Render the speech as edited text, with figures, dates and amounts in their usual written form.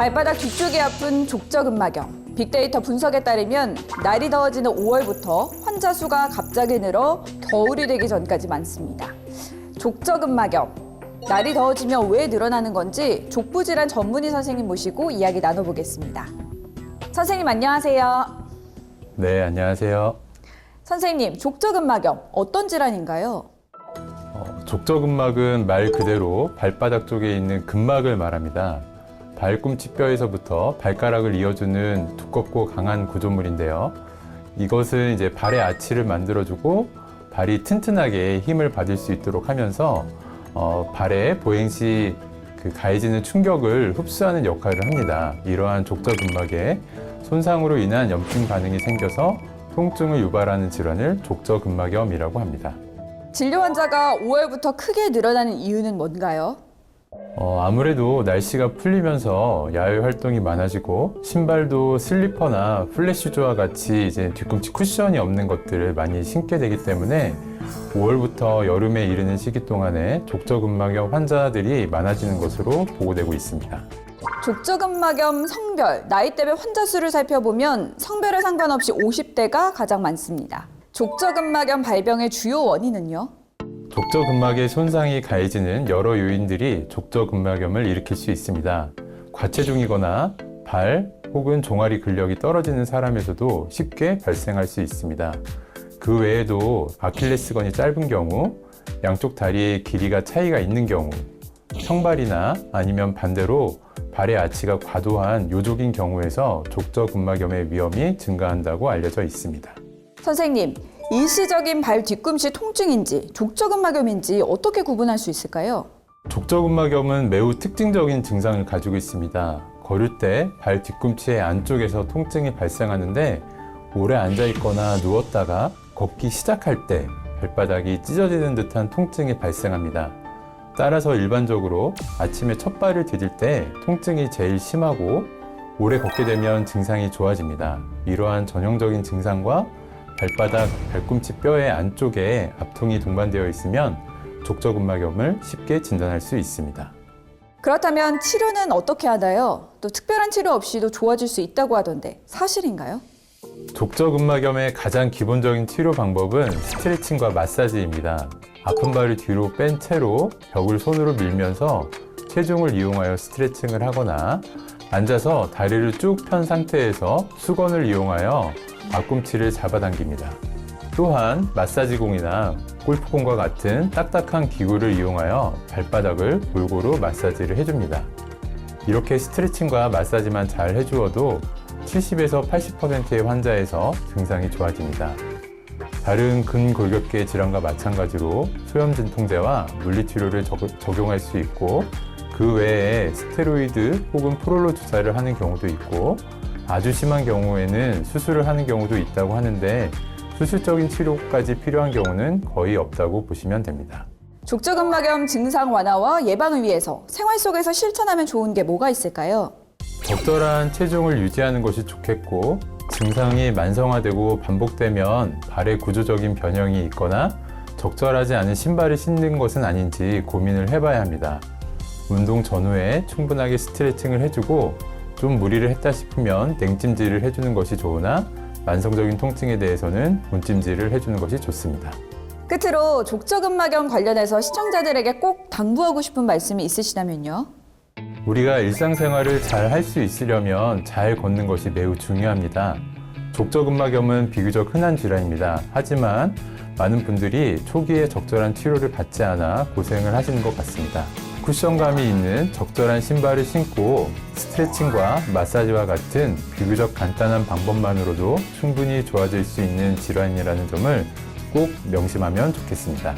발바닥 뒤쪽이 아픈 족저근막염. 빅데이터 분석에 따르면 날이 더워지는 5월부터 환자 수가 갑자기 늘어 겨울이 되기 전까지 많습니다. 족저근막염. 날이 더워지면 왜 늘어나는 건지 족부질환 전문의 선생님 모시고 이야기 나눠보겠습니다. 선생님 안녕하세요. 네, 안녕하세요. 선생님, 족저근막염 어떤 질환인가요? 족저근막은 말 그대로 발바닥 쪽에 있는 근막을 말합니다. 발꿈치뼈에서부터 발가락을 이어주는 두껍고 강한 구조물인데요. 이것은 이제 발의 아치를 만들어주고 발이 튼튼하게 힘을 받을 수 있도록 하면서 발에 보행 시 가해지는 충격을 흡수하는 역할을 합니다. 이러한 족저근막에 손상으로 인한 염증 반응이 생겨서 통증을 유발하는 질환을 족저근막염이라고 합니다. 진료 환자가 5월부터 크게 늘어나는 이유는 뭔가요? 아무래도 날씨가 풀리면서 야외 활동이 많아지고 신발도 슬리퍼나 플랫슈즈와 같이 이제 뒤꿈치 쿠션이 없는 것들을 많이 신게 되기 때문에 5월부터 여름에 이르는 시기 동안에 족저근막염 환자들이 많아지는 것으로 보고되고 있습니다. 족저근막염 성별, 나이대별 환자 수를 살펴보면 성별에 상관없이 50대가 가장 많습니다. 족저근막염 발병의 주요 원인은요? 족저근막의 손상이 가해지는 여러 요인들이 족저근막염을 일으킬 수 있습니다. 과체중이거나 발 혹은 종아리 근력이 떨어지는 사람에서도 쉽게 발생할 수 있습니다. 그 외에도 아킬레스건이 짧은 경우, 양쪽 다리의 길이가 차이가 있는 경우, 평발이나 아니면 반대로 발의 아치가 과도한 요족인 경우에서 족저근막염의 위험이 증가한다고 알려져 있습니다. 선생님, 일시적인 발 뒤꿈치 통증인지 족저근막염인지 어떻게 구분할 수 있을까요? 족저근막염은 매우 특징적인 증상을 가지고 있습니다. 걸을 때 발 뒤꿈치의 안쪽에서 통증이 발생하는데 오래 앉아 있거나 누웠다가 걷기 시작할 때 발바닥이 찢어지는 듯한 통증이 발생합니다. 따라서 일반적으로 아침에 첫 발을 디딜 때 통증이 제일 심하고 오래 걷게 되면 증상이 좋아집니다. 이러한 전형적인 증상과 발바닥, 발꿈치 뼈의 안쪽에 압통이 동반되어 있으면 족저근막염을 쉽게 진단할 수 있습니다. 그렇다면 치료는 어떻게 하나요? 또 특별한 치료 없이도 좋아질 수 있다고 하던데 사실인가요? 족저근막염의 가장 기본적인 치료 방법은 스트레칭과 마사지입니다. 아픈 발을 뒤로 뺀 채로 벽을 손으로 밀면서 체중을 이용하여 스트레칭을 하거나 앉아서 다리를 쭉 편 상태에서 수건을 이용하여 앞꿈치를 잡아당깁니다. 또한 마사지공이나 골프공과 같은 딱딱한 기구를 이용하여 발바닥을 골고루 마사지를 해줍니다. 이렇게 스트레칭과 마사지만 잘 해주어도 70에서 80%의 환자에서 증상이 좋아집니다. 다른 근골격계 질환과 마찬가지로 소염 진통제와 물리치료를 적용할 수 있고 그 외에 스테로이드 혹은 프롤로 주사를 하는 경우도 있고 아주 심한 경우에는 수술을 하는 경우도 있다고 하는데 수술적인 치료까지 필요한 경우는 거의 없다고 보시면 됩니다. 족저근막염 증상 완화와 예방을 위해서 생활 속에서 실천하면 좋은 게 뭐가 있을까요? 적절한 체중을 유지하는 것이 좋겠고 증상이 만성화되고 반복되면 발에 구조적인 변형이 있거나 적절하지 않은 신발을 신는 것은 아닌지 고민을 해봐야 합니다. 운동 전후에 충분하게 스트레칭을 해주고 좀 무리를 했다 싶으면 냉찜질을 해주는 것이 좋으나 만성적인 통증에 대해서는 온찜질을 해주는 것이 좋습니다. 끝으로 족저근막염 관련해서 시청자들에게 꼭 당부하고 싶은 말씀이 있으시다면요? 우리가 일상생활을 잘 할 수 있으려면 잘 걷는 것이 매우 중요합니다. 족저근막염은 비교적 흔한 질환입니다. 하지만 많은 분들이 초기에 적절한 치료를 받지 않아 고생을 하시는 것 같습니다. 쿠션감이 있는 적절한 신발을 신고 스트레칭과 마사지와 같은 비교적 간단한 방법만으로도 충분히 좋아질 수 있는 질환이라는 점을 꼭 명심하면 좋겠습니다.